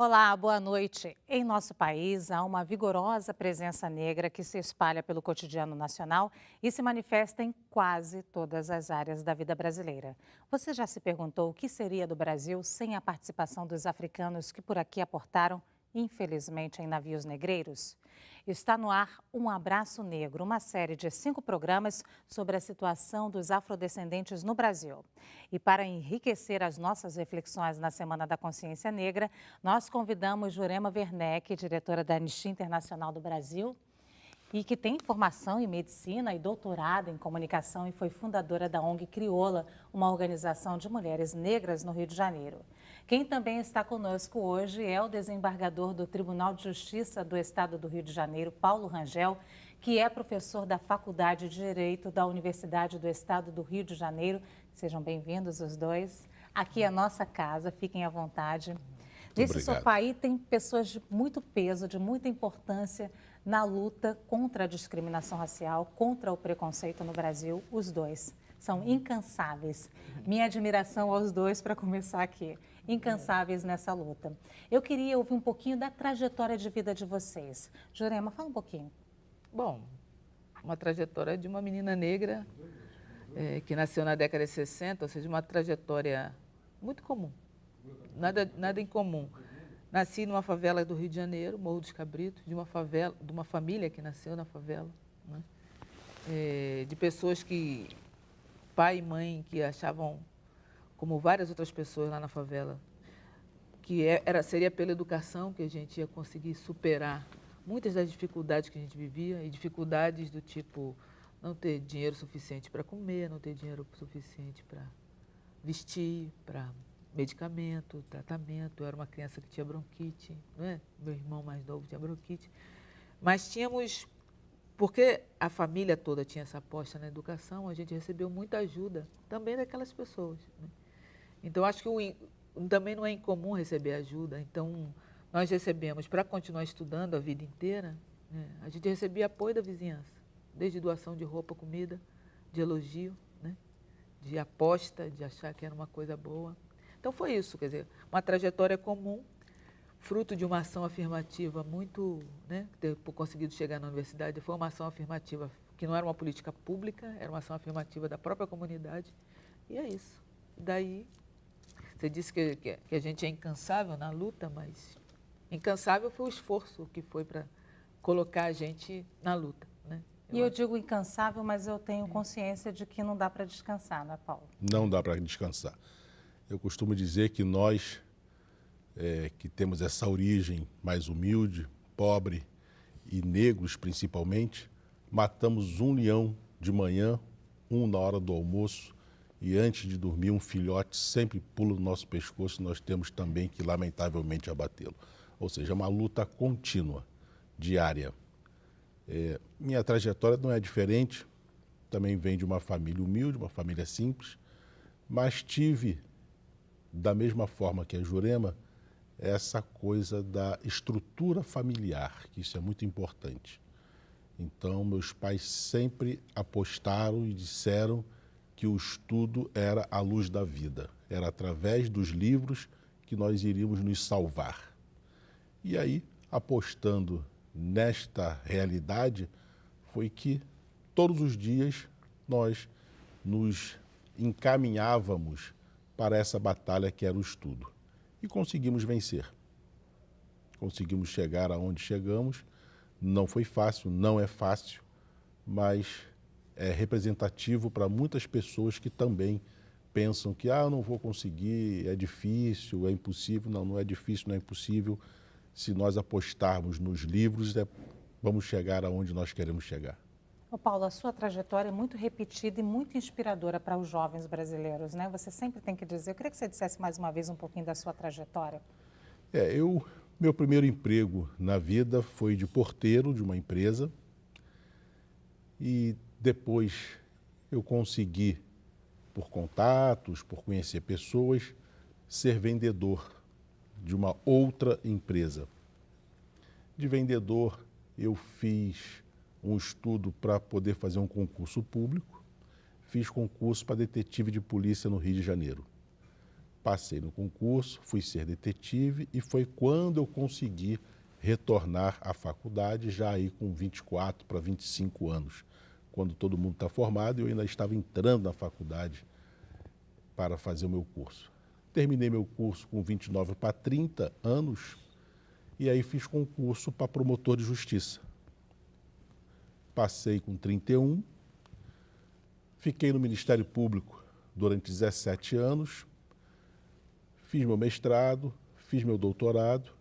Olá, boa noite. Em nosso país, há uma vigorosa presença negra que se espalha pelo cotidiano nacional e se manifesta em quase todas as áreas da vida brasileira. Você já se perguntou o que seria do Brasil sem a participação dos africanos que por aqui aportaram, infelizmente, em navios negreiros? Está no ar Um Abraço Negro, uma série de 5 programas sobre a situação dos afrodescendentes no Brasil. E para enriquecer as nossas reflexões na Semana da Consciência Negra, nós convidamos Jurema Werneck, diretora da Anistia Internacional do Brasil, e que tem formação em medicina e doutorado em comunicação e foi fundadora da ONG Crioula, uma organização de mulheres negras no Rio de Janeiro. Quem também está conosco hoje é o desembargador do Tribunal de Justiça do Estado do Rio de Janeiro, Paulo Rangel, que é professor da Faculdade de Direito da Universidade do Estado do Rio de Janeiro. Sejam bem-vindos os dois. Aqui é a nossa casa, fiquem à vontade. Nesse sofá aí tem pessoas de muito peso, de muita importância na luta contra a discriminação racial, contra o preconceito no Brasil. Os dois são incansáveis. Minha admiração aos dois para começar aqui. Incansáveis nessa luta. Eu queria ouvir um pouquinho da trajetória de vida de vocês. Jurema, fala um pouquinho. Bom, uma trajetória de uma menina negra que nasceu na década de 60, ou seja, uma trajetória muito comum, nada em comum. Nasci numa favela do Rio de Janeiro, Morro dos Cabritos, de uma família que nasceu na favela, né? De pessoas que, pai e mãe, que achavam, como várias outras pessoas lá na favela, que seria pela educação que a gente ia conseguir superar muitas das dificuldades que a gente vivia, e dificuldades do tipo não ter dinheiro suficiente para comer, não ter dinheiro suficiente para vestir, para medicamento, tratamento. Eu era uma criança que tinha bronquite, não é? Meu irmão mais novo tinha bronquite. Mas tínhamos, porque a família toda tinha essa aposta na educação, a gente recebeu muita ajuda também daquelas pessoas, né? Então, acho que também não é incomum receber ajuda. Então, nós recebemos, para continuar estudando a vida inteira, né, a gente recebia apoio da vizinhança, desde doação de roupa, comida, de elogio, né, de aposta, de achar que era uma coisa boa. Então, foi isso, quer dizer, uma trajetória comum, fruto de uma ação afirmativa muito, né, ter conseguido chegar na universidade. Foi uma ação afirmativa que não era uma política pública, era uma ação afirmativa da própria comunidade. E é isso. Daí, você disse que a gente é incansável na luta, mas incansável foi o esforço que foi para colocar a gente na luta, né? Eu digo incansável, mas eu tenho consciência de que não dá para descansar, não é, Paulo? Não dá para descansar. Eu costumo dizer que nós, que temos essa origem mais humilde, pobre e negros principalmente, matamos um leão de manhã, um na hora do almoço, e antes de dormir um filhote sempre pula no nosso pescoço, nós temos também que lamentavelmente abatê-lo. Ou seja, é uma luta contínua, diária. Minha trajetória não é diferente, também vem de uma família humilde, uma família simples, mas tive, da mesma forma que a Jurema, essa coisa da estrutura familiar, que isso é muito importante. Então, meus pais sempre apostaram e disseram que o estudo era a luz da vida, era através dos livros que nós iríamos nos salvar. E aí, apostando nesta realidade, foi que todos os dias nós nos encaminhávamos para essa batalha que era o estudo. E conseguimos vencer. Conseguimos chegar aonde chegamos. Não foi fácil, não é fácil, mas é representativo para muitas pessoas que também pensam que eu não vou conseguir, é difícil, é impossível. Não, não é difícil, não é impossível. Se nós apostarmos nos livros, vamos chegar aonde nós queremos chegar. Ô Paulo, a sua trajetória é muito repetida e muito inspiradora para os jovens brasileiros, né? Você sempre tem que dizer. Eu queria que você dissesse mais uma vez um pouquinho da sua trajetória. Meu primeiro emprego na vida foi de porteiro de uma empresa e depois eu consegui, por contatos, por conhecer pessoas, ser vendedor de uma outra empresa. De vendedor, eu fiz um estudo para poder fazer um concurso público, fiz concurso para detetive de polícia no Rio de Janeiro. Passei no concurso, fui ser detetive e foi quando eu consegui retornar à faculdade, já aí com 24 para 25 anos, quando todo mundo está formado, eu ainda estava entrando na faculdade para fazer o meu curso. Terminei meu curso com 29 para 30 anos e aí fiz concurso para promotor de justiça. Passei com 31, fiquei no Ministério Público durante 17 anos, fiz meu mestrado, fiz meu doutorado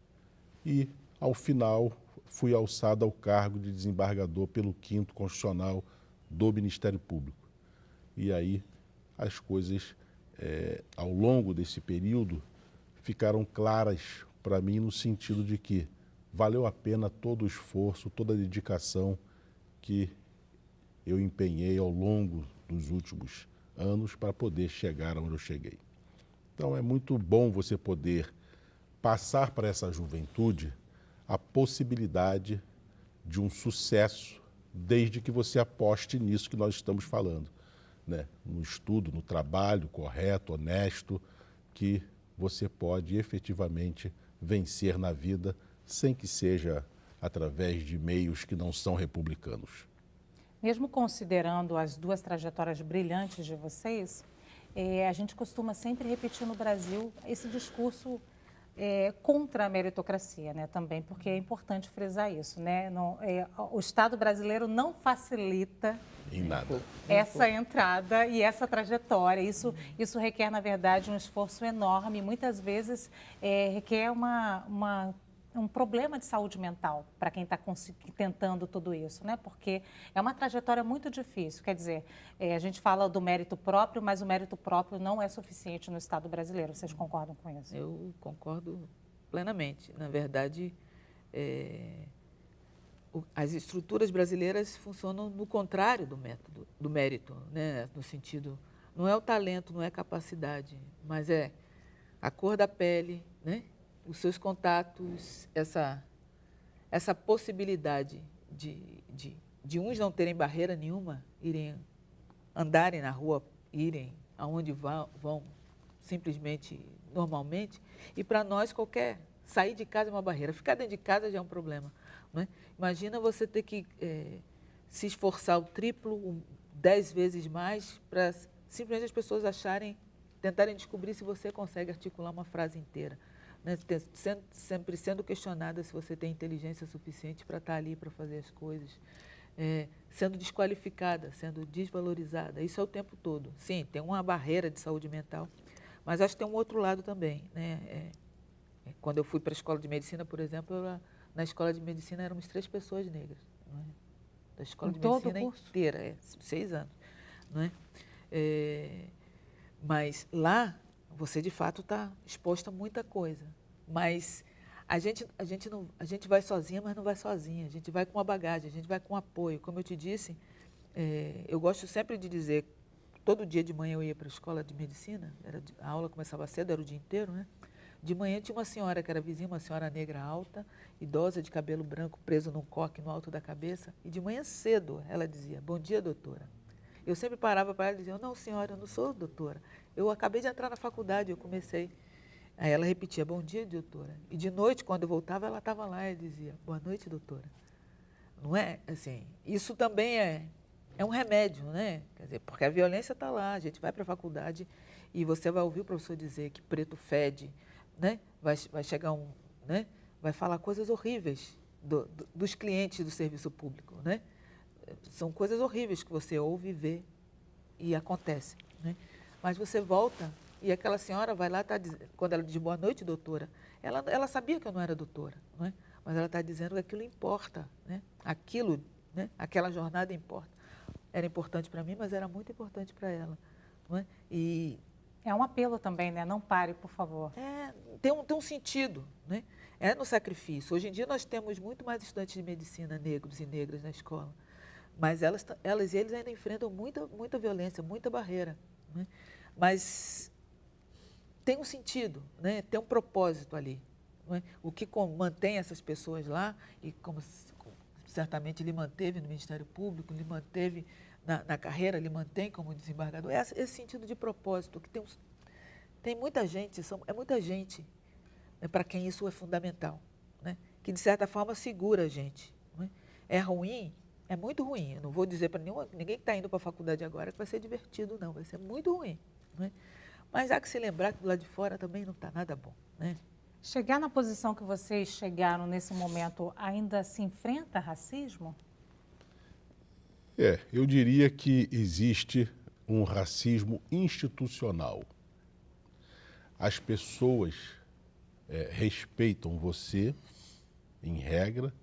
e, ao final, fui alçado ao cargo de desembargador pelo 5º Constitucional do Ministério Público. E aí as coisas, ao longo desse período, ficaram claras para mim no sentido de que valeu a pena todo o esforço, toda a dedicação que eu empenhei ao longo dos últimos anos para poder chegar onde eu cheguei. Então é muito bom você poder passar para essa juventude a possibilidade de um sucesso, desde que você aposte nisso que nós estamos falando, né? No estudo, no trabalho correto, honesto, que você pode efetivamente vencer na vida, sem que seja através de meios que não são republicanos. Mesmo considerando as duas trajetórias brilhantes de vocês, a gente costuma sempre repetir no Brasil esse discurso contra a meritocracia, né, também, porque é importante frisar isso, né? O Estado brasileiro não facilita Em nada. essa entrada e essa trajetória. Isso requer, na verdade, um esforço enorme. Muitas vezes requer um problema de saúde mental para quem está tentando tudo isso, né? Porque é uma trajetória muito difícil. Quer dizer, a gente fala do mérito próprio, mas o mérito próprio não é suficiente no Estado brasileiro. Vocês concordam com isso? Eu concordo plenamente. Na verdade, as estruturas brasileiras funcionam no contrário do método, do mérito, né? No sentido, não é o talento, não é a capacidade, mas é a cor da pele, né? Os seus contatos, essa possibilidade de uns não terem barreira nenhuma, andarem na rua, irem aonde vão simplesmente, normalmente, e para nós sair de casa é uma barreira, ficar dentro de casa já é um problema, não é? Imagina você ter que se esforçar o triplo, 10 vezes mais, para simplesmente as pessoas tentarem descobrir se você consegue articular uma frase inteira. Né? Sempre sendo questionada se você tem inteligência suficiente para estar ali para fazer as coisas, sendo desqualificada, sendo desvalorizada, isso é o tempo todo. Sim, tem uma barreira de saúde mental, mas acho que tem um outro lado também, né? Quando eu fui para a escola de medicina, por exemplo, na escola de medicina éramos 3 pessoas negras, não é? Da escola de medicina inteira, 6 anos, não é? Mas lá você de fato está exposta a muita coisa, mas a gente vai sozinha, mas não vai sozinha, a gente vai com uma bagagem, a gente vai com apoio. Como eu te disse, eu gosto sempre de dizer, todo dia de manhã eu ia para a escola de medicina, a aula começava cedo, era o dia inteiro, né? De manhã tinha uma senhora que era vizinha, uma senhora negra alta, idosa, de cabelo branco, preso num coque no alto da cabeça, e de manhã cedo ela dizia, bom dia, doutora. Eu sempre parava para ela e dizia, não, senhora, eu não sou doutora. Eu acabei de entrar na faculdade, eu comecei. Aí ela repetia, bom dia, doutora. E de noite, quando eu voltava, ela estava lá e dizia, boa noite, doutora. Não é? Assim, isso também é um remédio, né? Quer dizer, porque a violência está lá, a gente vai para a faculdade e você vai ouvir o professor dizer que preto fede, né? Vai chegar né? Vai falar coisas horríveis dos clientes do serviço público, né? São coisas horríveis que você ouve e vê e acontece, né? Mas você volta e aquela senhora vai lá, quando ela diz boa noite, doutora, ela sabia que eu não era doutora, não é? Mas ela está dizendo que aquilo importa, né? Aquilo, né? Aquela jornada importa. Era importante para mim, mas era muito importante para ela, não é? E é um apelo também, né? Não pare, por favor. Tem um sentido, né? É no sacrifício. Hoje em dia nós temos muito mais estudantes de medicina negros e negras na escola, mas elas e eles ainda enfrentam muita violência, muita barreira, né? Mas tem um sentido, né? Tem um propósito ali, não é? O que mantém essas pessoas lá, e como certamente lhe manteve no Ministério Público, lhe manteve na carreira, lhe mantém como desembargador, é esse sentido de propósito, que Tem muita gente, é muita gente, né, para quem isso é fundamental, né, que de certa forma segura a gente. Né? É ruim, é muito ruim. Eu não vou dizer para ninguém que está indo para a faculdade agora que vai ser divertido, não. Vai ser muito ruim. Né? Mas há que se lembrar que do lado de fora também não está nada bom. Né? Chegar na posição que vocês chegaram nesse momento, ainda se enfrenta racismo? Eu diria que existe um racismo institucional. As pessoas respeitam você, em regra,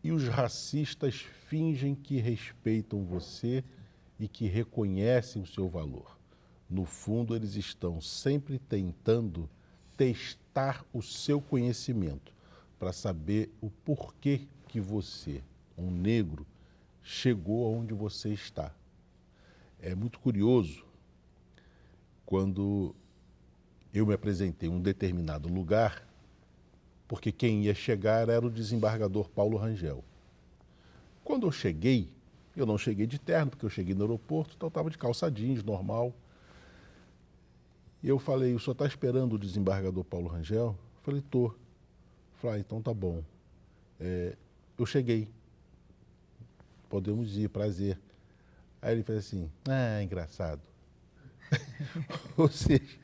e os racistas fingem que respeitam você e que reconhecem o seu valor. No fundo, eles estão sempre tentando testar o seu conhecimento para saber o porquê que você, um negro, chegou aonde você está. É muito curioso quando eu me apresentei em um determinado lugar, porque quem ia chegar era o desembargador Paulo Rangel. Quando eu cheguei, eu não cheguei de terno, porque eu cheguei no aeroporto, então eu estava de calça jeans, normal. E eu falei, o senhor está esperando o desembargador Paulo Rangel? Eu falei, tô. Falei, então tá bom. Eu cheguei. Podemos ir, prazer. Aí ele fez assim, engraçado. Ou seja,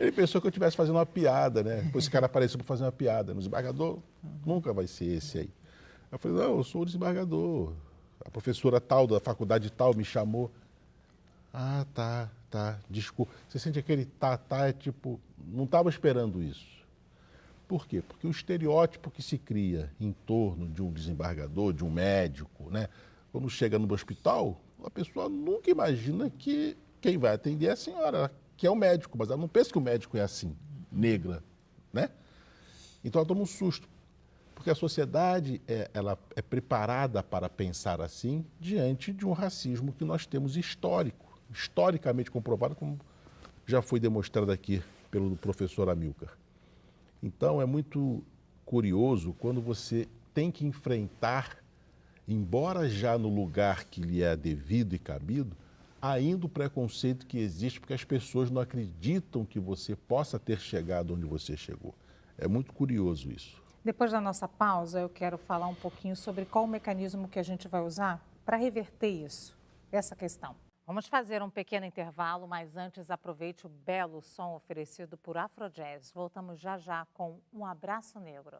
ele pensou que eu estivesse fazendo uma piada, né? Depois esse cara apareceu para fazer uma piada. O desembargador nunca vai ser esse aí. Eu falei, não, eu sou o desembargador. A professora tal, da faculdade tal, me chamou. Ah, tá, desculpa. Você sente aquele tá, é tipo, não estava esperando isso. Por quê? Porque o estereótipo que se cria em torno de um desembargador, de um médico, né? Quando chega no hospital, a pessoa nunca imagina que quem vai atender é a senhora, que é o médico, mas ela não pensa que o médico é assim, negra, né? Então ela toma um susto, porque a sociedade ela é preparada para pensar assim diante de um racismo que nós temos historicamente comprovado, como já foi demonstrado aqui pelo professor Amilcar. Então é muito curioso quando você tem que enfrentar, embora já no lugar que lhe é devido e cabido, ainda o preconceito que existe, porque as pessoas não acreditam que você possa ter chegado onde você chegou. É muito curioso isso. Depois da nossa pausa, eu quero falar um pouquinho sobre qual o mecanismo que a gente vai usar para reverter isso, essa questão. Vamos fazer um pequeno intervalo, mas antes aproveite o belo som oferecido por Afrojazz. Voltamos já já com Um Abraço Negro.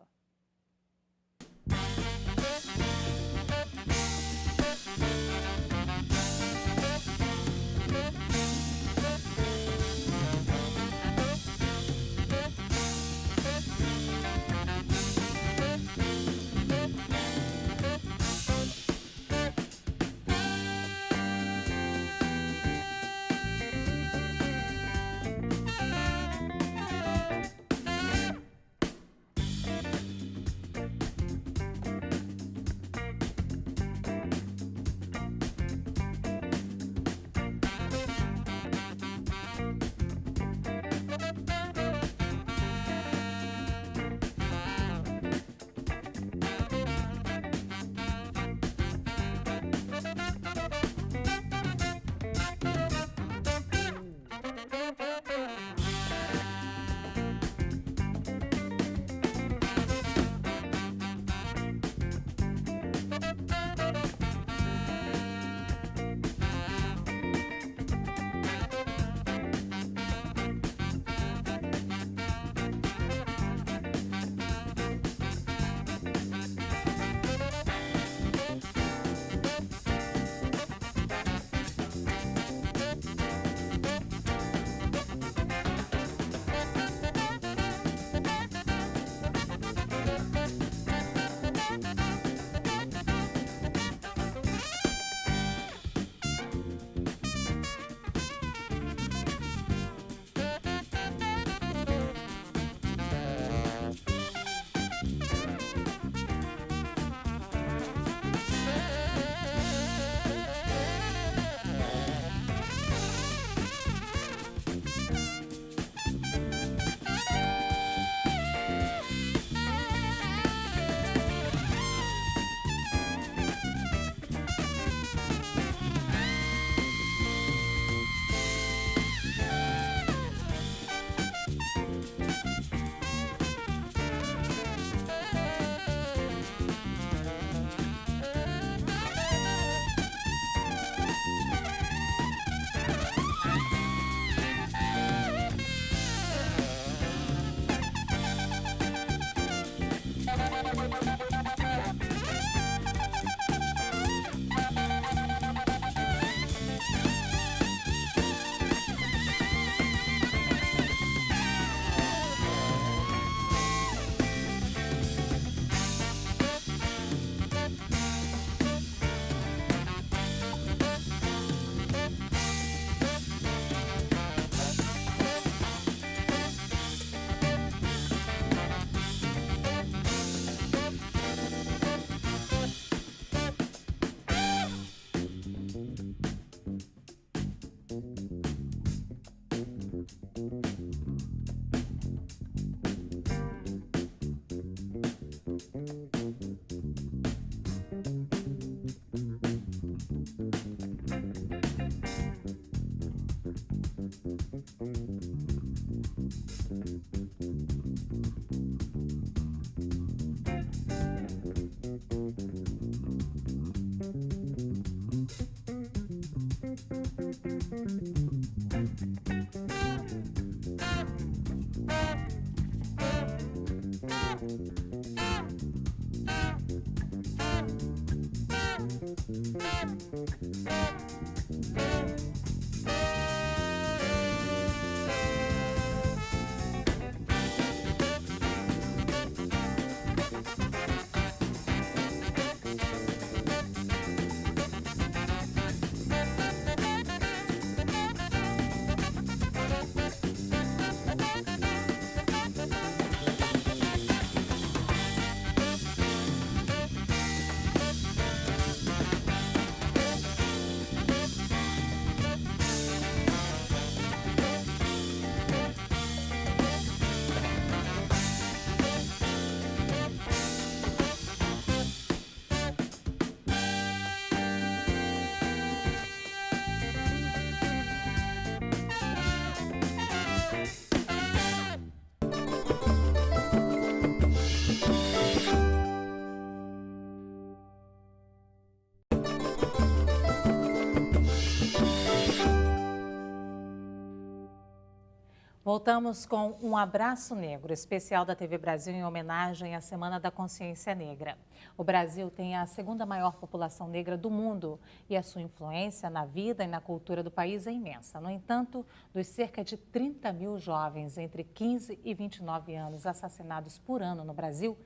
Voltamos com um abraço negro, especial da TV Brasil em homenagem à Semana da Consciência Negra. O Brasil tem a segunda maior população negra do mundo e a sua influência na vida e na cultura do país é imensa. No entanto, dos cerca de 30 mil jovens entre 15 e 29 anos assassinados por ano no Brasil,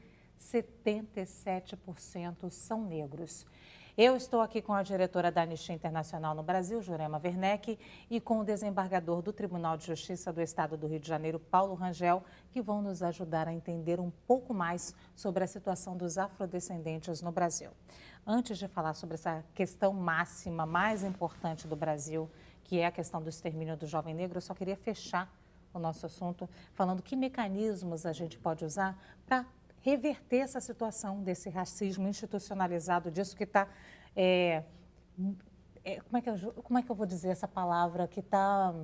77% são negros. Eu estou aqui com a diretora da Anistia Internacional no Brasil, Jurema Werneck, e com o desembargador do Tribunal de Justiça do Estado do Rio de Janeiro, Paulo Rangel, que vão nos ajudar a entender um pouco mais sobre a situação dos afrodescendentes no Brasil. Antes de falar sobre essa questão máxima, mais importante do Brasil, que é a questão do extermínio do jovem negro, eu só queria fechar o nosso assunto falando que mecanismos a gente pode usar para reverter essa situação desse racismo institucionalizado, disso que está, como é que eu vou dizer essa palavra, que está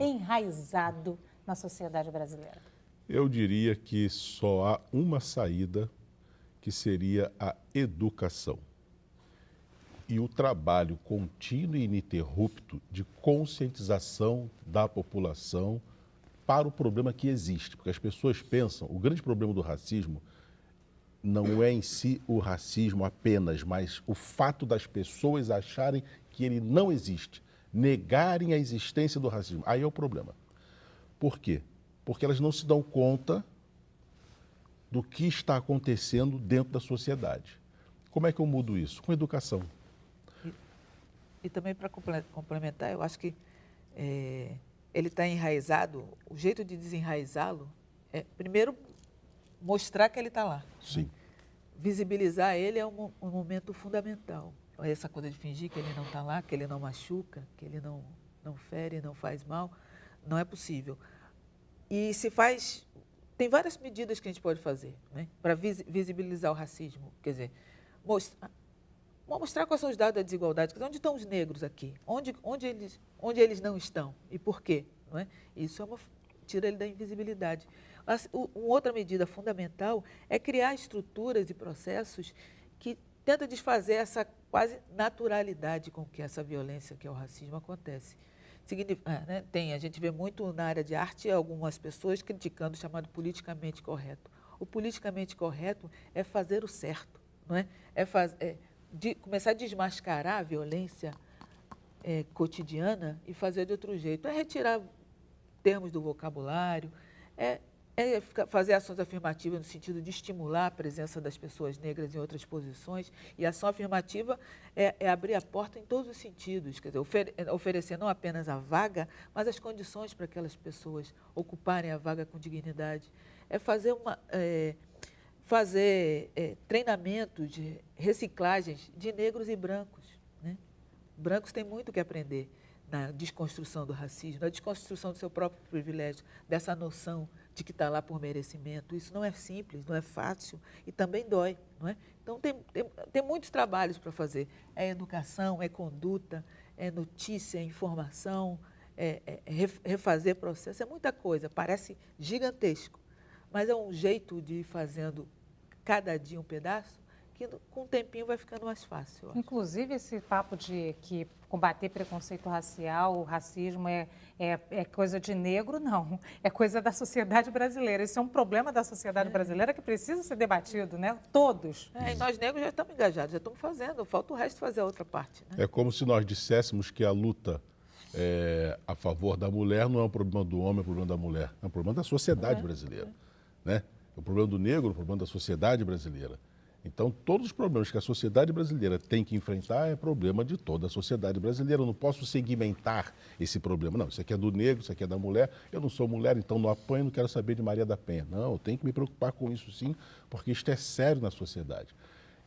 enraizado na sociedade brasileira? Eu diria que só há uma saída, que seria a educação. E o trabalho contínuo e ininterrupto de conscientização da população para o problema que existe, porque as pessoas pensam, o grande problema do racismo não é em si o racismo apenas, mas o fato das pessoas acharem que ele não existe, negarem a existência do racismo. Aí é o problema. Por quê? Porque elas não se dão conta do que está acontecendo dentro da sociedade. Como é que eu mudo isso? Com educação. E também, para complementar, eu acho que ele está enraizado, o jeito de desenraizá-lo é, primeiro, mostrar que ele está lá. Sim. Né? Visibilizar ele é um momento fundamental. Essa coisa de fingir que ele não está lá, que ele não machuca, que ele não fere, não faz mal, não é possível. E tem várias medidas que a gente pode fazer, né, para visibilizar o racismo. Quer dizer, mostrar quais são os dados da desigualdade, onde estão os negros aqui, onde eles não estão e por quê. Não é? Isso tira ele da invisibilidade. Uma outra medida fundamental é criar estruturas e processos que tentam desfazer essa quase naturalidade com que essa violência, que é o racismo, acontece. A gente vê muito na área de arte algumas pessoas criticando o chamado politicamente correto. O politicamente correto é fazer o certo, não é? Começar a desmascarar a violência cotidiana e fazer de outro jeito. É retirar termos do vocabulário, fazer ações afirmativas no sentido de estimular a presença das pessoas negras em outras posições. E a ação afirmativa é abrir a porta em todos os sentidos, quer dizer, oferecer não apenas a vaga, mas as condições para aquelas pessoas ocuparem a vaga com dignidade. É fazer treinamentos de reciclagens de negros e brancos. Né? Brancos têm muito que aprender na desconstrução do racismo, na desconstrução do seu próprio privilégio, dessa noção de que está lá por merecimento. Isso não é simples, não é fácil e também dói. Não é? Então, tem muitos trabalhos para fazer. É educação, é conduta, é notícia, é informação, refazer processo, é muita coisa. Parece gigantesco, mas é um jeito de ir fazendo cada dia um pedaço que com o tempinho vai ficando mais fácil. Inclusive, esse papo de que combater preconceito racial, o racismo é coisa de negro, não. É coisa da sociedade brasileira. Isso é um problema da sociedade brasileira que precisa ser debatido, né? Todos. E nós negros já estamos engajados, já estamos fazendo. Falta o resto fazer a outra parte. Né? É como se nós disséssemos que a luta a favor da mulher não é um problema do homem, é um problema da mulher. É um problema da sociedade brasileira. Né? É o problema do negro, o problema da sociedade brasileira. Então, todos os problemas que a sociedade brasileira tem que enfrentar é problema de toda a sociedade brasileira. Eu não posso segmentar esse problema. Não, isso aqui é do negro, isso aqui é da mulher. Eu não sou mulher, então não apanho, não quero saber de Maria da Penha. Não, eu tenho que me preocupar com isso sim, porque isto é sério na sociedade.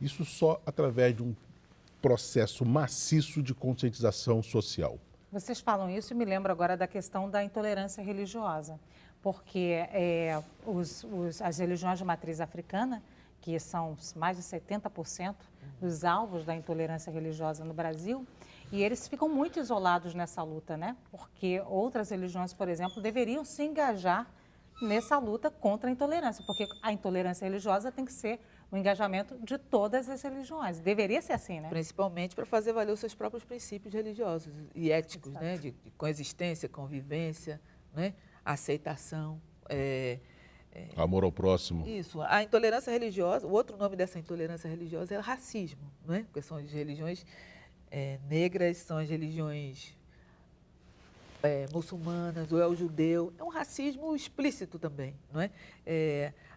Isso só através de um processo maciço de conscientização social. Vocês falam isso e me lembro agora da questão da intolerância religiosa, porque as religiões de matriz africana, que são mais de 70% dos alvos da intolerância religiosa no Brasil, e eles ficam muito isolados nessa luta, né? Porque outras religiões, por exemplo, deveriam se engajar nessa luta contra a intolerância, porque a intolerância religiosa tem que ser o engajamento de todas as religiões. Deveria ser assim, né? Principalmente para fazer valer os seus próprios princípios religiosos e éticos, né? De coexistência, convivência, né? A aceitação, Amor ao próximo. isso. A intolerância religiosa, o outro nome dessa intolerância religiosa é racismo, né? Porque são as religiões negras, são as religiões muçulmanas, ou é o judeu. É um racismo explícito também, não é?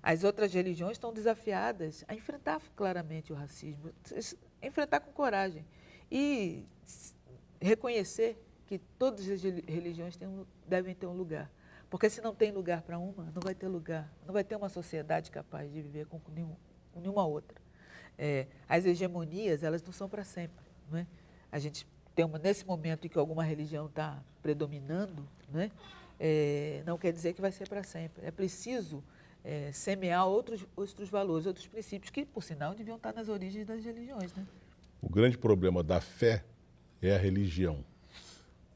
As outras religiões estão desafiadas a enfrentar claramente o racismo, enfrentar com coragem e reconhecer que todas as religiões devem ter um lugar. Porque se não tem lugar para uma, não vai ter lugar, não vai ter uma sociedade capaz de viver com nenhuma outra. As hegemonias, elas não são para sempre, não é? A gente tem nesse momento em que alguma religião está predominando, né? Não quer dizer que vai ser para sempre. É preciso semear outros valores, outros princípios, que, por sinal, deviam estar nas origens das religiões, né? O grande problema da fé é a religião,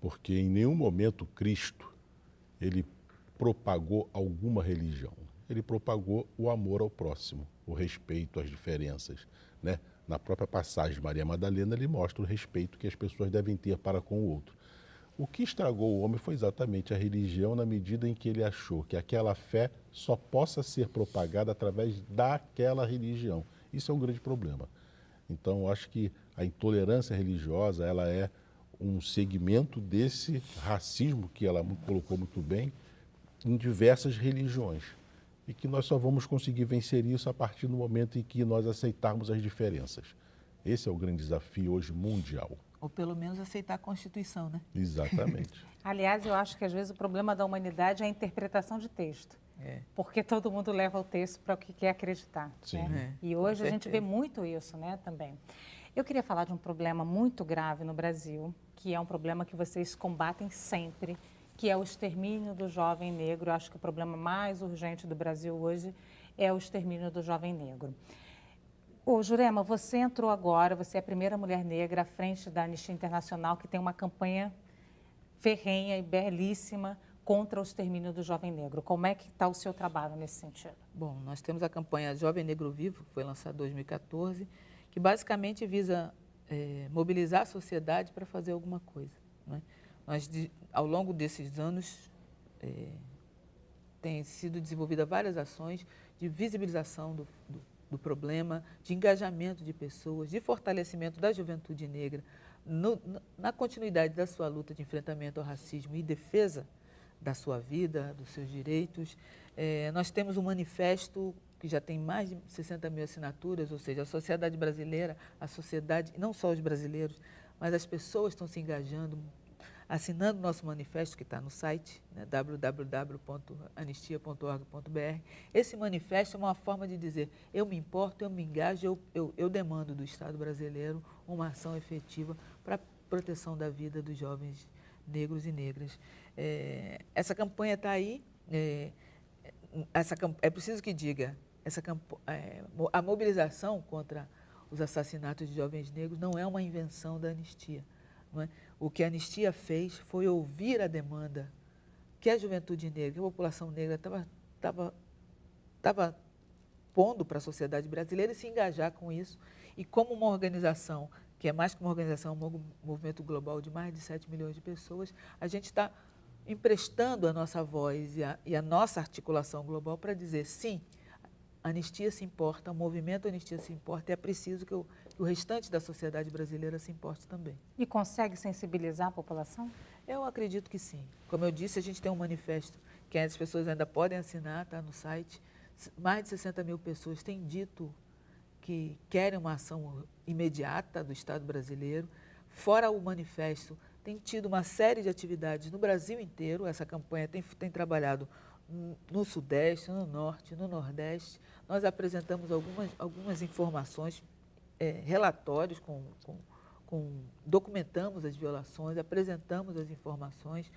porque em nenhum momento Cristo ele propagou alguma religião. Ele propagou o amor ao próximo, o respeito às diferenças, né? Na própria passagem de Maria Madalena, ele mostra o respeito que as pessoas devem ter para com o outro. O que estragou o homem foi exatamente a religião, na medida em que ele achou que aquela fé só possa ser propagada através daquela religião. Isso é um grande problema. Então, eu acho que a intolerância religiosa, ela é um segmento desse racismo, que ela colocou muito bem, em diversas religiões. E que nós só vamos conseguir vencer isso a partir do momento em que nós aceitarmos as diferenças. Esse é o grande desafio hoje mundial. Ou pelo menos aceitar a Constituição, né? Exatamente. Aliás, eu acho que às vezes o problema da humanidade é a interpretação de texto. Porque todo mundo leva o texto para o que quer acreditar. Sim. Né? E hoje a gente vê muito isso, né, também. Eu queria falar de um problema muito grave no Brasil, que é um problema que vocês combatem sempre, que é o extermínio do jovem negro. Eu acho que o problema mais urgente do Brasil hoje é o extermínio do jovem negro. Ô, Jurema, você entrou agora, você é a primeira mulher negra à frente da Anistia Internacional, que tem uma campanha ferrenha e belíssima contra o extermínio do jovem negro. Como é que está o seu trabalho nesse sentido? Bom, nós temos a campanha Jovem Negro Vivo, que foi lançada em 2014, que basicamente visa mobilizar a sociedade para fazer alguma coisa, né? Nós, ao longo desses anos, têm sido desenvolvidas várias ações de visibilização do problema, de engajamento de pessoas, de fortalecimento da juventude negra, na continuidade da sua luta de enfrentamento ao racismo e defesa da sua vida, dos seus direitos. Nós temos um manifesto que já tem mais de 60 mil assinaturas, ou seja, a sociedade brasileira, a sociedade, não só os brasileiros, mas as pessoas estão se engajando, assinando o nosso manifesto, que está no site, né, www.anistia.org.br. Esse manifesto é uma forma de dizer: eu me importo, eu me engajo, eu demando do Estado brasileiro uma ação efetiva para a proteção da vida dos jovens negros e negras. Essa campanha está aí. É preciso que diga, a mobilização contra os assassinatos de jovens negros não é uma invenção da Anistia. Não é? O que a Anistia fez foi ouvir a demanda que a juventude negra, que a população negra estava pondo para a sociedade brasileira e se engajar com isso. E como uma organização, que é mais que uma organização, um movimento global de mais de 7 milhões de pessoas, a gente está emprestando a nossa voz e a nossa articulação global para dizer: sim, a Anistia se importa, o movimento Anistia se importa, e é preciso que o restante da sociedade brasileira se importe também. E consegue sensibilizar a população? Eu acredito que sim. Como eu disse, a gente tem um manifesto que as pessoas ainda podem assinar, está no site. Mais de 60 mil pessoas têm dito que querem uma ação imediata do Estado brasileiro. Fora o manifesto, tem tido uma série de atividades no Brasil inteiro. Essa campanha tem trabalhado no Sudeste, no Norte, no Nordeste. Nós apresentamos algumas informações, relatórios, documentamos as violações, apresentamos as informações.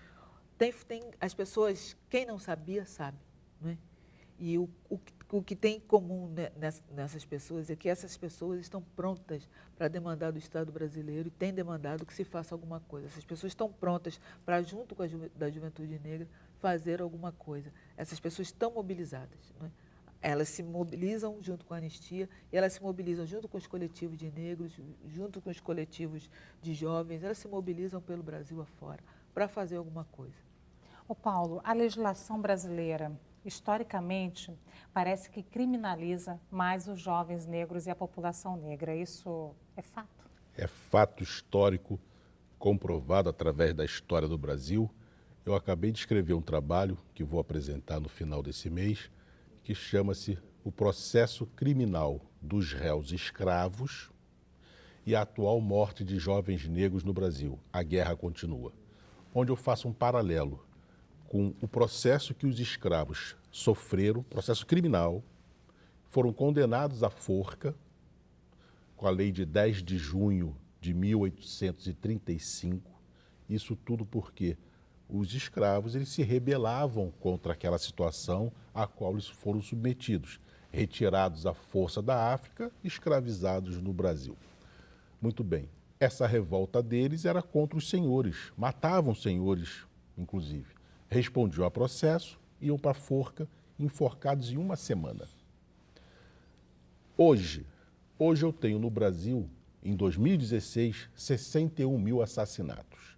As pessoas, quem não sabia, sabe, não é? E o que tem em comum nessas pessoas é que essas pessoas estão prontas para demandar do Estado brasileiro e têm demandado que se faça alguma coisa. Essas pessoas estão prontas para, junto com da juventude negra, fazer alguma coisa. Essas pessoas estão mobilizadas, não é? Elas se mobilizam junto com a Anistia, e elas se mobilizam junto com os coletivos de negros, junto com os coletivos de jovens, elas se mobilizam pelo Brasil afora para fazer alguma coisa. Ô Paulo, a legislação brasileira, historicamente, parece que criminaliza mais os jovens negros e a população negra. Isso é fato? É fato histórico, comprovado através da história do Brasil. Eu acabei de escrever um trabalho que vou apresentar no final desse mês, que chama-se O Processo Criminal dos Réus Escravos e a Atual Morte de Jovens Negros no Brasil. A Guerra Continua. Onde eu faço um paralelo com o processo que os escravos sofreram, processo criminal, foram condenados à forca, com a lei de 10 de junho de 1835. Isso tudo porque os escravos eles se rebelavam contra aquela situação a qual eles foram submetidos, retirados à força da África, escravizados no Brasil. Muito bem, essa revolta deles era contra os senhores, matavam senhores, inclusive. Respondiam a processo, iam para a forca, enforcados em uma semana. Hoje eu tenho no Brasil, em 2016, 61 mil assassinatos.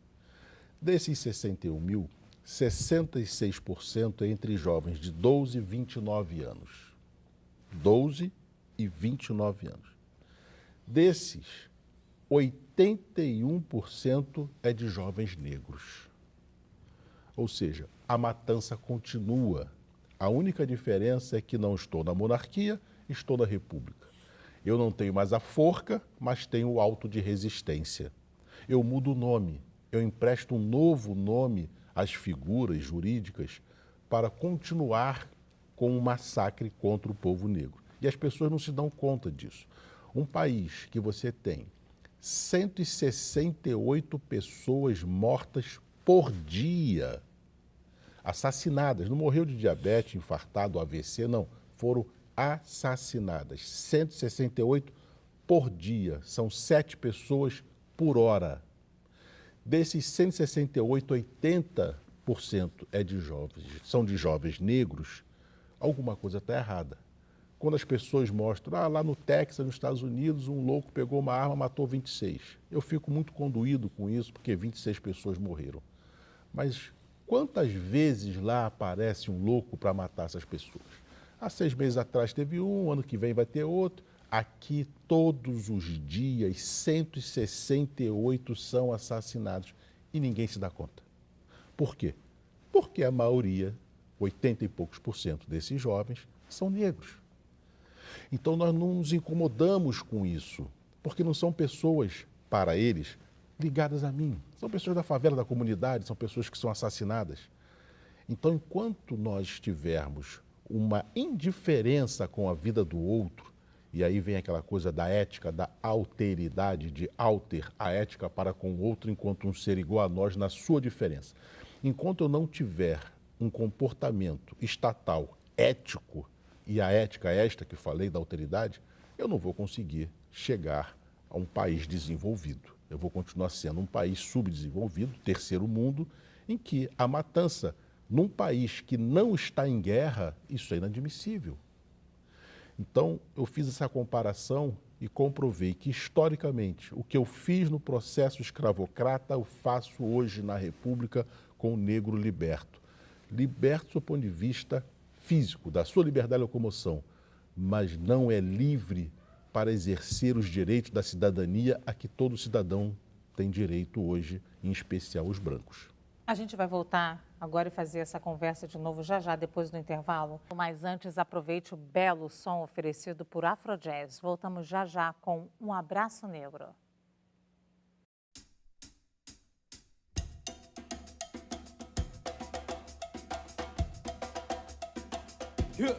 Desses 61 mil, 66% é entre jovens de 12 e 29 anos. 12 e 29 anos. Desses, 81% é de jovens negros. Ou seja, a matança continua. A única diferença é que não estou na monarquia, estou na república. Eu não tenho mais a forca, mas tenho o auto de resistência. Eu mudo o nome, eu empresto um novo nome às figuras jurídicas para continuar com o massacre contra o povo negro. E as pessoas não se dão conta disso. Um país que você tem 168 pessoas mortas por dia, assassinadas, não morreu de diabetes, infartado, AVC, não, foram assassinadas, 168 por dia, são 7 pessoas por hora. Desses 168, 80% é de jovens, são de jovens negros. Alguma coisa está errada. Quando as pessoas mostram, lá no Texas, nos Estados Unidos, um louco pegou uma arma, matou 26. Eu fico muito condoído com isso, porque 26 pessoas morreram. Mas quantas vezes lá aparece um louco para matar essas pessoas? Há 6 meses atrás teve um, ano que vem vai ter outro. Aqui, todos os dias, 168 são assassinados e ninguém se dá conta. Por quê? Porque a maioria, 80 e poucos % desses jovens, são negros. Então, nós não nos incomodamos com isso, porque não são pessoas, para eles, ligadas a mim. São pessoas da favela, da comunidade, são pessoas que são assassinadas. Então, enquanto nós tivermos uma indiferença com a vida do outro, e aí vem aquela coisa da ética, da alteridade, de alter, a ética para com o outro enquanto um ser igual a nós na sua diferença. Enquanto eu não tiver um comportamento estatal ético, e a ética é esta que falei da alteridade, eu não vou conseguir chegar a um país desenvolvido. Eu vou continuar sendo um país subdesenvolvido, terceiro mundo, em que a matança, num país que não está em guerra, isso é inadmissível. Então, eu fiz essa comparação e comprovei que, historicamente, o que eu fiz no processo escravocrata, eu faço hoje na República com o negro liberto. Liberto do ponto de vista físico, da sua liberdade de locomoção, mas não é livre para exercer os direitos da cidadania a que todo cidadão tem direito hoje, em especial os brancos. A gente vai voltar agora e fazer essa conversa de novo já depois do intervalo. Mas antes, aproveite o belo som oferecido por Afrojazz. Voltamos já com Um Abraço Negro. Yeah.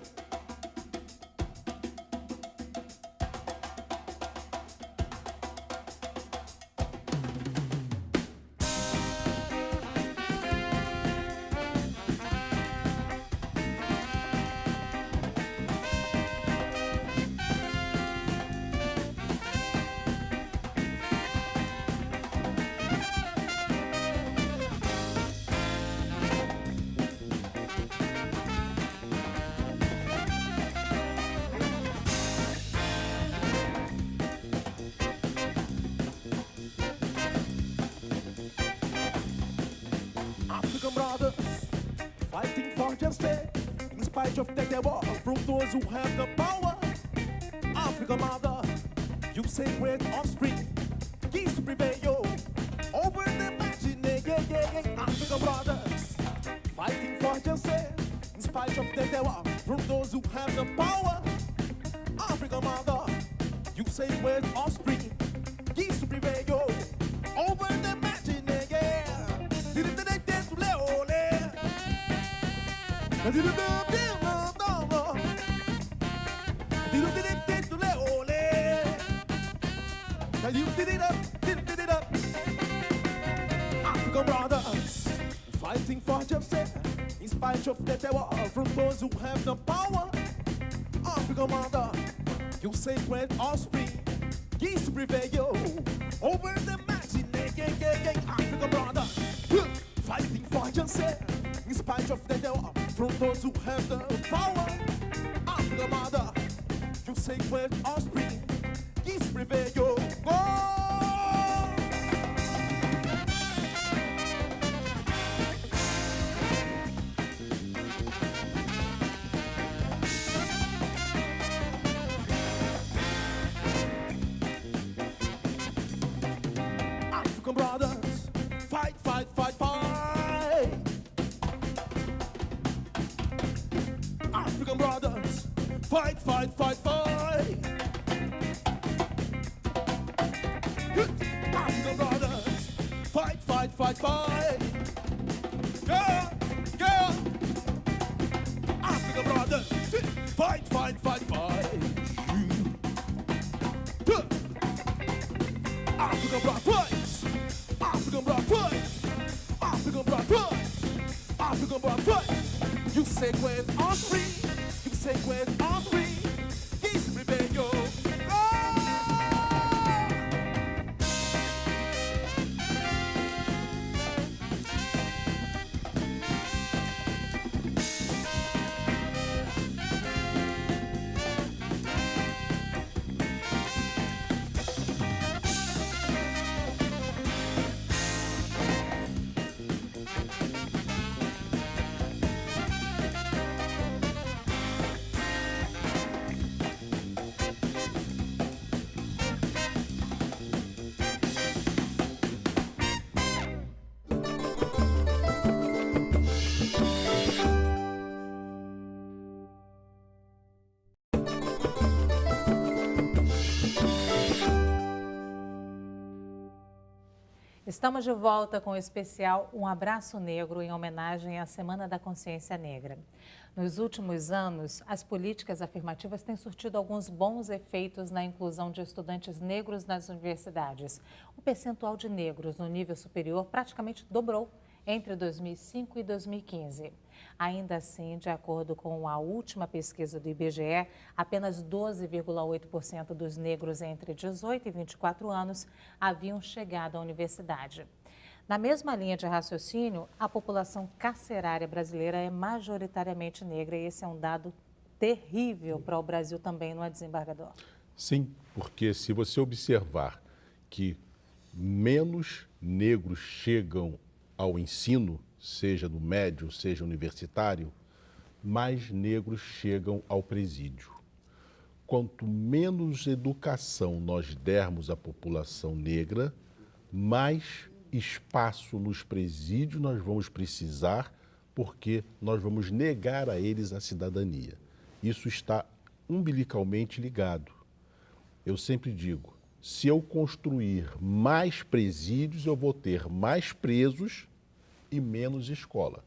spite of that war from those who have the power. Africa mother, you say great offspring, keys to prevail over the machine. African brothers, fighting for justice, in spite of that war from those who have the power. Africa mother, you say great offspring, keys to prevail over the machine. African brothers fighting for justice in spite of the terror from those who have the power. African mother, you say great offspring, keys to prevail over the machine. African brothers fighting for justice in spite of the terror from those who have the power. African mother, you say great offspring, keys to prevail. Go! African brothers, fight, fight, fight, fight. African brothers, fight, fight, fight, fight. African brothers, fight, fight, fight, fight. Yeah, yeah. African brothers, fight, fight, fight, fight. African brothers, fight. African blood fight! African blood fight! African blood fight! You say when I'm free, you say when I'm free, he's rebellion. Estamos de volta com o especial Um Abraço Negro em homenagem à Semana da Consciência Negra. Nos últimos anos, as políticas afirmativas têm surtido alguns bons efeitos na inclusão de estudantes negros nas universidades. O percentual de negros no nível superior praticamente dobrou entre 2005 e 2015. Ainda assim, de acordo com a última pesquisa do IBGE, apenas 12,8% dos negros entre 18 e 24 anos haviam chegado à universidade. Na mesma linha de raciocínio, a população carcerária brasileira é majoritariamente negra e esse é um dado terrível para o Brasil também, não é, desembargador? Sim, porque se você observar que menos negros chegam ao ensino, seja no médio, seja universitário, mais negros chegam ao presídio. Quanto menos educação nós dermos à população negra, mais espaço nos presídios nós vamos precisar, porque nós vamos negar a eles a cidadania. Isso está umbilicalmente ligado. Eu sempre digo, se eu construir mais presídios, eu vou ter mais presos e menos escola.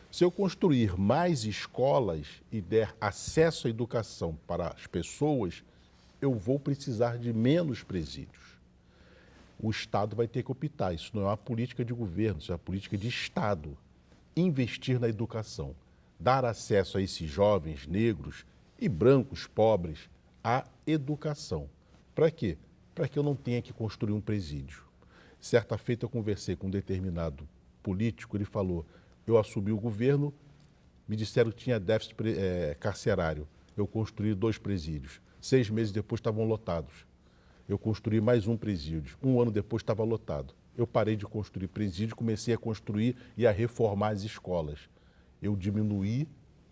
Se eu construir mais escolas e der acesso à educação para as pessoas, eu vou precisar de menos presídios. O Estado vai ter que optar. Isso não é uma política de governo, isso é uma política de Estado. Investir na educação, dar acesso a esses jovens negros e brancos pobres à educação. Para quê? Para que eu não tenha que construir um presídio. Certa feita eu conversei com um determinado político, ele falou, eu assumi o governo, me disseram que tinha déficit carcerário, eu construí 2 presídios, 6 meses depois estavam lotados, eu construí mais um presídio, 1 ano depois estava lotado, eu parei de construir presídio, comecei a construir e a reformar as escolas, eu diminuí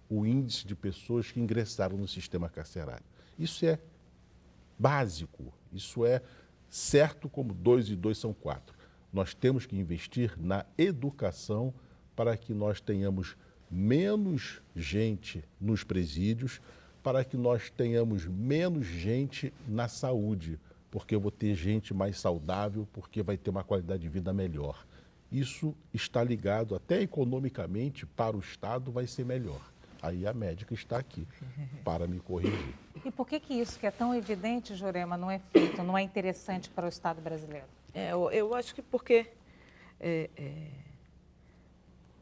o índice de pessoas que ingressaram no sistema carcerário. Isso é básico, isso é certo como 2 e 2 são 4. Nós temos que investir na educação para que nós tenhamos menos gente nos presídios, para que nós tenhamos menos gente na saúde, porque eu vou ter gente mais saudável, porque vai ter uma qualidade de vida melhor. Isso está ligado, até economicamente, para o Estado vai ser melhor. Aí a médica está aqui para me corrigir. E por que isso que é tão evidente, Jurema, não é feito, não é interessante para o Estado brasileiro? Eu acho que porque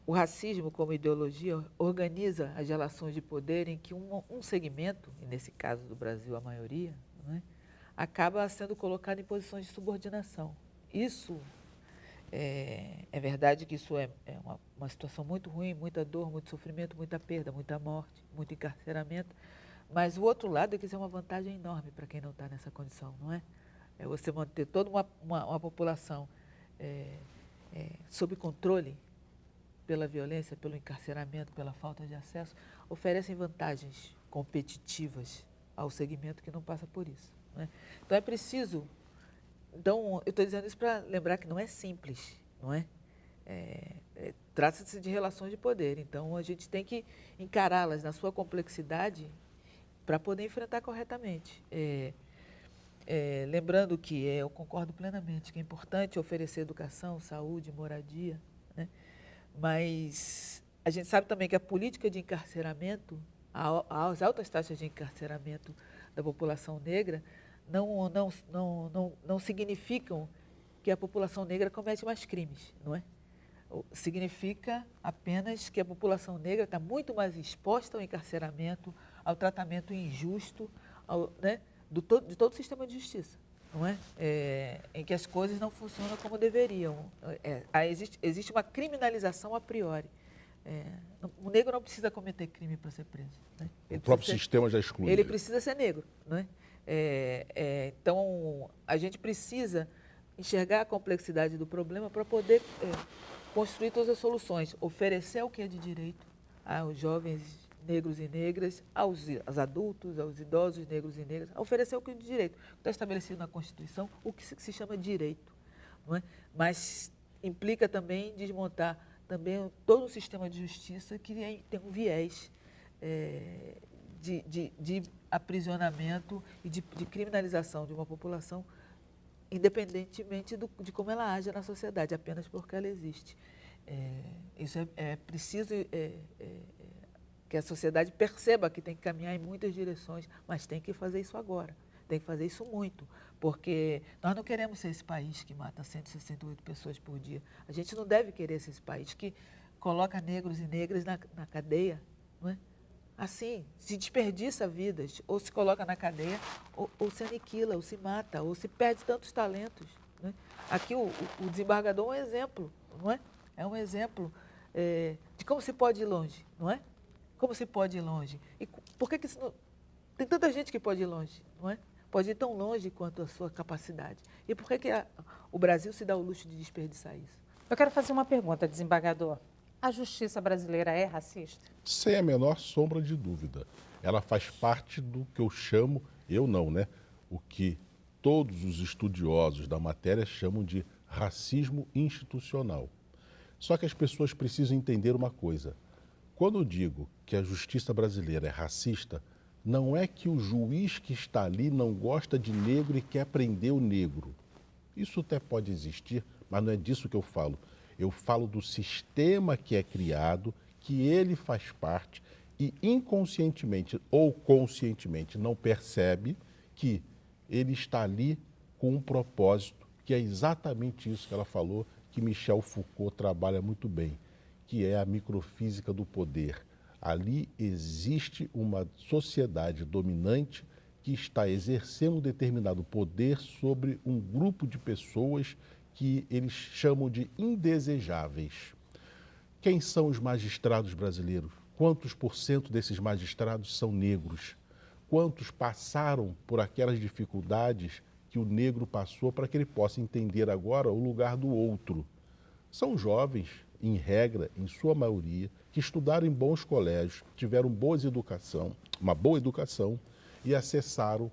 o racismo, como ideologia, organiza as relações de poder em que um segmento, e nesse caso do Brasil a maioria, não é, acaba sendo colocado em posições de subordinação. Isso é verdade que isso é uma situação muito ruim, muita dor, muito sofrimento, muita perda, muita morte, muito encarceramento, mas o outro lado é que isso é uma vantagem enorme para quem não está nessa condição, não é? É você manter toda uma população sob controle pela violência, pelo encarceramento, pela falta de acesso, oferecem vantagens competitivas ao segmento que não passa por isso, não é? Então é preciso... Então, eu estou dizendo isso para lembrar que não é simples, não é? Trata-se de relações de poder, então a gente tem que encará-las na sua complexidade para poder enfrentar corretamente. Lembrando que eu concordo plenamente que é importante oferecer educação, saúde, moradia, né? Mas a gente sabe também que a política de encarceramento, as altas taxas de encarceramento da população negra, não significam que a população negra comete mais crimes, não é? Significa apenas que a população negra está muito mais exposta ao encarceramento, ao tratamento injusto, né, de todo o sistema de justiça, não é? Em que as coisas não funcionam como deveriam. Existe uma criminalização a priori. O negro não precisa cometer crime para ser preso, né? O próprio sistema já exclui. Ele precisa ser negro, não é? Então, a gente precisa enxergar a complexidade do problema para poder construir todas as soluções, oferecer o que é de direito aos jovens negros e negras, aos adultos, aos idosos negros e negras, oferecer o que é de direito. Está estabelecido na Constituição o que se chama direito, não é? Mas implica também desmontar também todo o sistema de justiça que tem um viés de aprisionamento e de criminalização de uma população, independentemente de como ela age na sociedade, apenas porque ela existe. Isso é preciso que a sociedade perceba que tem que caminhar em muitas direções, mas tem que fazer isso agora, tem que fazer isso muito, porque nós não queremos ser esse país que mata 168 pessoas por dia. A gente não deve querer ser esse país que coloca negros e negras na cadeia, não é? Assim, se desperdiça vidas, ou se coloca na cadeia, ou se aniquila, ou se mata, ou se perde tantos talentos, né? Aqui o desembargador é um exemplo, não é? É um exemplo de como se pode ir longe, não é? Como se pode ir longe. E por que isso não... Tem tanta gente que pode ir longe, não é? Pode ir tão longe quanto a sua capacidade. E por que o Brasil se dá o luxo de desperdiçar isso? Eu quero fazer uma pergunta, desembargador. A justiça brasileira é racista? Sem a menor sombra de dúvida. Ela faz parte do que eu chamo, eu não, né? O que todos os estudiosos da matéria chamam de racismo institucional. Só que as pessoas precisam entender uma coisa. Quando eu digo que a justiça brasileira é racista, não é que o juiz que está ali não gosta de negro e quer prender o negro. Isso até pode existir, mas não é disso que eu falo. Eu falo do sistema que é criado, que ele faz parte e inconscientemente ou conscientemente não percebe que ele está ali com um propósito, que é exatamente isso que ela falou, que Michel Foucault trabalha muito bem, que é a microfísica do poder. Ali existe uma sociedade dominante que está exercendo um determinado poder sobre um grupo de pessoas que eles chamam de indesejáveis. Quem são os magistrados brasileiros? Quantos por cento desses magistrados são negros? Quantos passaram por aquelas dificuldades que o negro passou para que ele possa entender agora o lugar do outro? São jovens em regra, em sua maioria, que estudaram em bons colégios, tiveram uma boa educação e acessaram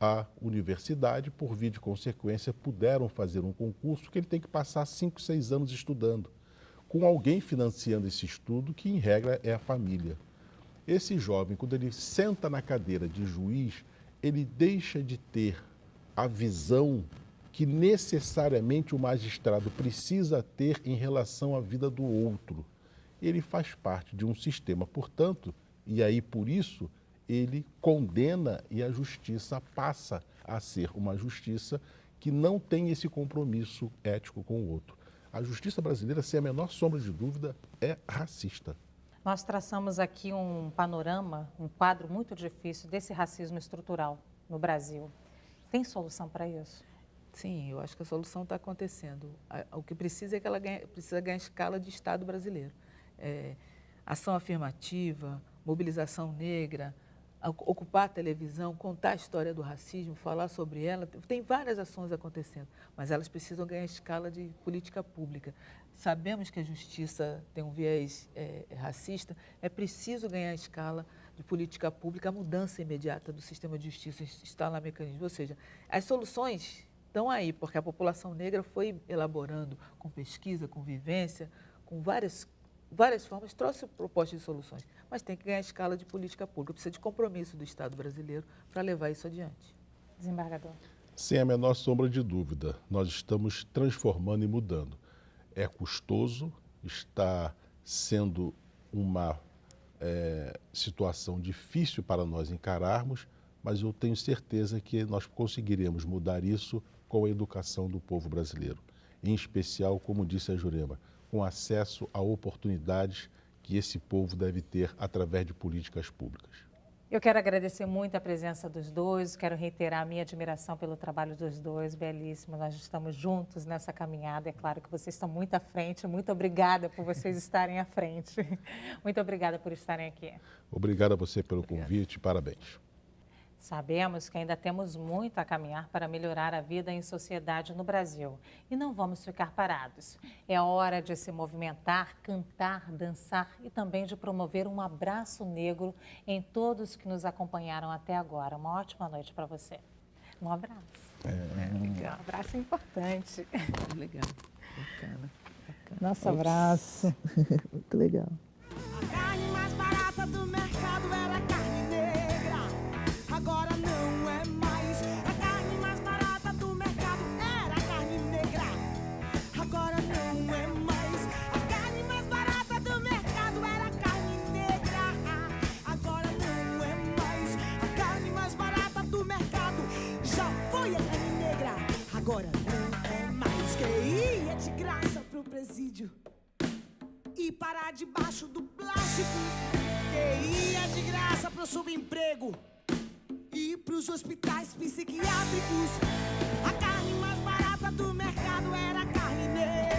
a universidade, por via de consequência, puderam fazer um concurso que ele tem que passar 5, 6 anos estudando, com alguém financiando esse estudo, que em regra é a família. Esse jovem, quando ele senta na cadeira de juiz, ele deixa de ter a visão que necessariamente o magistrado precisa ter em relação à vida do outro. Ele faz parte de um sistema, portanto, e aí por isso ele condena e a justiça passa a ser uma justiça que não tem esse compromisso ético com o outro. A justiça brasileira, sem a menor sombra de dúvida, é racista. Nós traçamos aqui um panorama, um quadro muito difícil desse racismo estrutural no Brasil. Tem solução para isso? Sim, eu acho que a solução está acontecendo. O que precisa é que ela precisa ganhar escala de Estado brasileiro. Ação afirmativa, mobilização negra, ocupar a televisão, contar a história do racismo, falar sobre ela. Tem várias ações acontecendo, mas elas precisam ganhar escala de política pública. Sabemos que a justiça tem um viés racista, é preciso ganhar escala de política pública, a mudança imediata do sistema de justiça, instalar mecanismos. Ou seja, as soluções estão aí, porque a população negra foi elaborando com pesquisa, com vivência, com várias formas, trouxe propostas de soluções, mas tem que ganhar escala de política pública, precisa de compromisso do Estado brasileiro para levar isso adiante. Desembargador. Sem a menor sombra de dúvida, nós estamos transformando e mudando. É custoso, está sendo uma situação difícil para nós encararmos, mas eu tenho certeza que nós conseguiremos mudar isso com a educação do povo brasileiro. Em especial, como disse a Jurema, com acesso a oportunidades que esse povo deve ter através de políticas públicas. Eu quero agradecer muito a presença dos dois, quero reiterar a minha admiração pelo trabalho dos dois, belíssimo. Nós estamos juntos nessa caminhada, é claro que vocês estão muito à frente, muito obrigada por vocês estarem à frente. Muito obrigada por estarem aqui. Obrigado a você pelo convite, parabéns. Sabemos que ainda temos muito a caminhar para melhorar a vida em sociedade no Brasil e não vamos ficar parados. É hora de se movimentar, cantar, dançar e também de promover um abraço negro em todos que nos acompanharam até agora. Uma ótima noite para você. Um abraço. Um abraço importante. Legal, bacana. Nosso abraço. Muito legal. A carne mais barata do mercado era a carne negra. Agora não é mais. A carne mais barata do mercado era a carne negra. Agora não é mais. A carne mais barata do mercado era a carne negra. Agora não é mais. A carne mais barata do mercado já foi a carne negra. Agora não é mais. Que ia de graça pro presídio e parar debaixo do plástico. Que ia de graça pro subemprego e pros hospitais psiquiátricos. A carne mais barata do mercado era a carne negra.